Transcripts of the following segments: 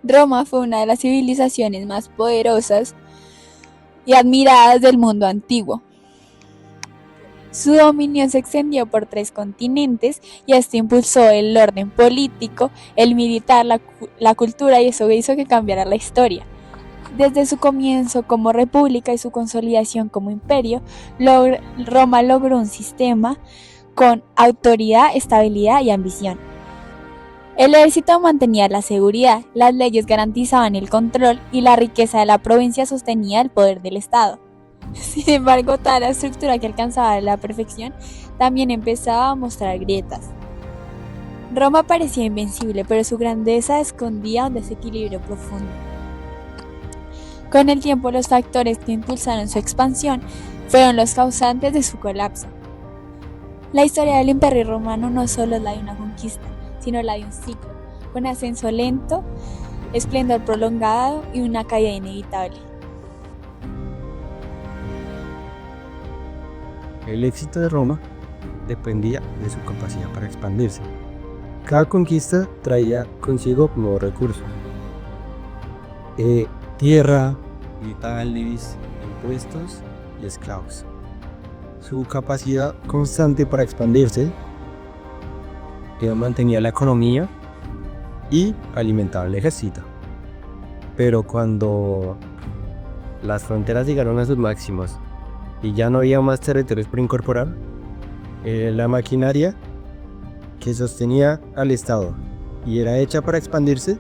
Roma fue una de las civilizaciones más poderosas y admiradas del mundo antiguo. Su dominio se extendió por 3 continentes y esto impulsó el orden político, el militar, la cultura y eso hizo que cambiara la historia. Desde su comienzo como república y su consolidación como imperio, Roma logró un sistema con autoridad, estabilidad y ambición. El ejército mantenía la seguridad, las leyes garantizaban el control y la riqueza de la provincia sostenía el poder del Estado. Sin embargo, toda la estructura que alcanzaba la perfección también empezaba a mostrar grietas. Roma parecía invencible, pero su grandeza escondía un desequilibrio profundo. Con el tiempo, los factores que impulsaron su expansión fueron los causantes de su colapso. La historia del Imperio Romano no solo es la de una conquista, sino la de un ciclo, con ascenso lento, esplendor prolongado y una caída inevitable. El éxito de Roma dependía de su capacidad para expandirse. Cada conquista traía consigo nuevos recursos. Tierra, vitales, impuestos y esclavos. Su capacidad constante para expandirse mantenía la economía y alimentaba el ejército. Pero cuando las fronteras llegaron a sus máximos y ya no había más territorios por incorporar, la maquinaria que sostenía al Estado y era hecha para expandirse,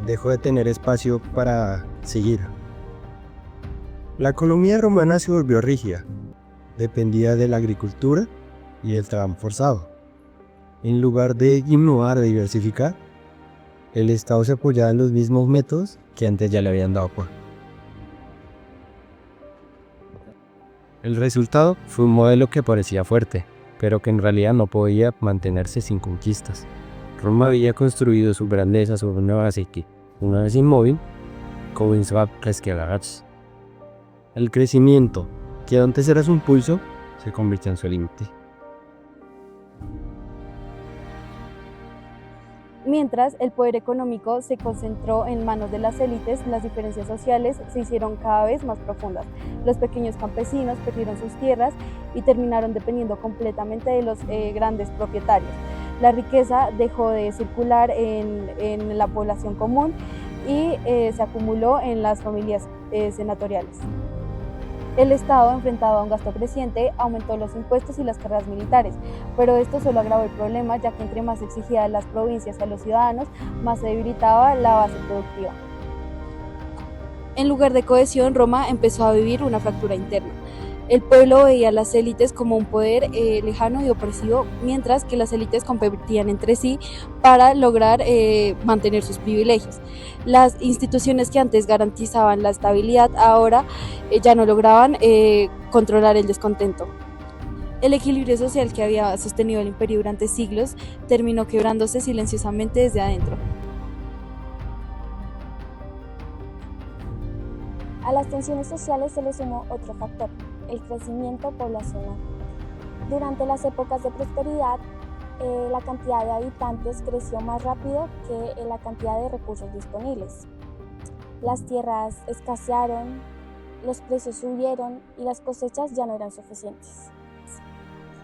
dejó de tener espacio para seguir. La economía romana se volvió rígida, dependía de la agricultura y del trabajo forzado. En lugar de innovar o diversificar, el Estado se apoyaba en los mismos métodos que antes ya le habían dado por. El resultado fue un modelo que parecía fuerte, pero que en realidad no podía mantenerse sin conquistas. Roma había construido su grandeza sobre una base que, una vez inmóvil, comenzó a resquebrajarse. El crecimiento, que antes era su impulso, se convirtió en su límite. Mientras el poder económico se concentró en manos de las élites, las diferencias sociales se hicieron cada vez más profundas. Los pequeños campesinos perdieron sus tierras y terminaron dependiendo completamente de los grandes propietarios. La riqueza dejó de circular en la población común y se acumuló en las familias senatoriales. El Estado, enfrentado a un gasto creciente, aumentó los impuestos y las cargas militares, pero esto solo agravó el problema, ya que entre más exigían las provincias a los ciudadanos, más se debilitaba la base productiva. En lugar de cohesión, Roma empezó a vivir una fractura interna. El pueblo veía a las élites como un poder lejano y opresivo, mientras que las élites competían entre sí para lograr mantener sus privilegios. Las instituciones que antes garantizaban la estabilidad ahora ya no lograban controlar el descontento. El equilibrio social que había sostenido el imperio durante siglos terminó quebrándose silenciosamente desde adentro. A las tensiones sociales se le sumó otro factor: el crecimiento poblacional. Durante las épocas de prosperidad, la cantidad de habitantes creció más rápido que la cantidad de recursos disponibles. Las tierras escasearon, los precios subieron y las cosechas ya no eran suficientes.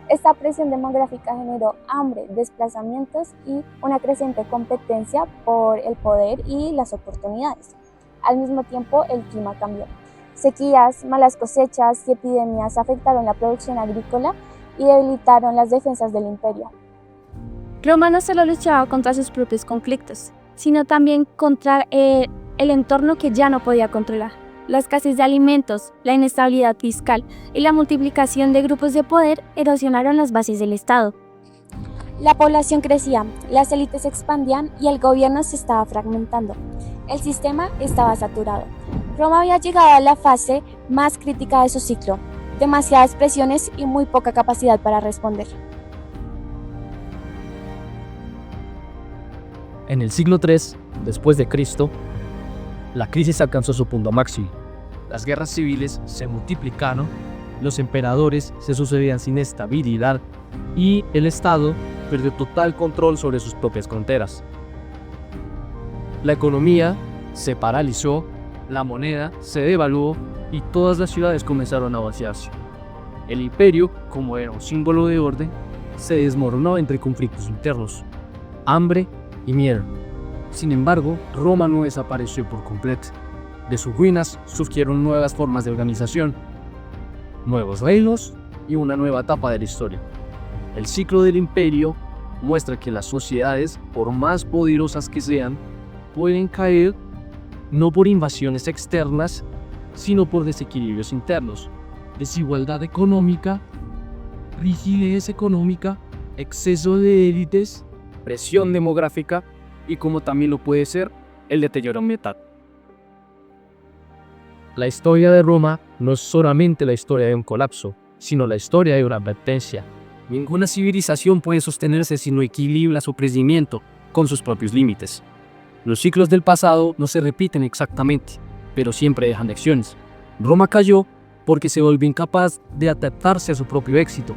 Esta presión demográfica generó hambre, desplazamientos y una creciente competencia por el poder y las oportunidades. Al mismo tiempo, el clima cambió. Sequías, malas cosechas y epidemias afectaron la producción agrícola y debilitaron las defensas del imperio. Roma no solo luchaba contra sus propios conflictos, sino también contra el entorno que ya no podía controlar. La escasez de alimentos, la inestabilidad fiscal y la multiplicación de grupos de poder erosionaron las bases del Estado. La población crecía, las élites se expandían y el gobierno se estaba fragmentando. El sistema estaba saturado. Roma había llegado a la fase más crítica de su ciclo, demasiadas presiones y muy poca capacidad para responder. En el siglo III después de Cristo, la crisis alcanzó su punto máximo. Las guerras civiles se multiplicaron, los emperadores se sucedían sin estabilidad y el Estado perdió total control sobre sus propias fronteras. La economía se paralizó, la moneda se devaluó y todas las ciudades comenzaron a vaciarse. El imperio, como era un símbolo de orden, se desmoronó entre conflictos internos, hambre y miedo. Sin embargo, Roma no desapareció por completo. De sus ruinas surgieron nuevas formas de organización, nuevos reinos y una nueva etapa de la historia. El ciclo del imperio muestra que las sociedades, por más poderosas que sean, pueden caer no por invasiones externas, sino por desequilibrios internos, desigualdad económica, rigidez económica, exceso de élites, presión demográfica y como también lo puede ser el deterioro ambiental. La historia de Roma no es solamente la historia de un colapso, sino la historia de una advertencia. Ninguna civilización puede sostenerse si no equilibra su crecimiento con sus propios límites. Los ciclos del pasado no se repiten exactamente, pero siempre dejan lecciones. Roma cayó porque se volvió incapaz de adaptarse a su propio éxito.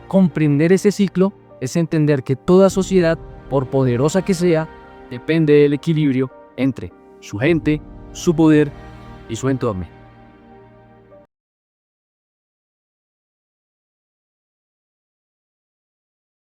Comprender ese ciclo es entender que toda sociedad, por poderosa que sea, depende del equilibrio entre su gente, su poder y su entorno.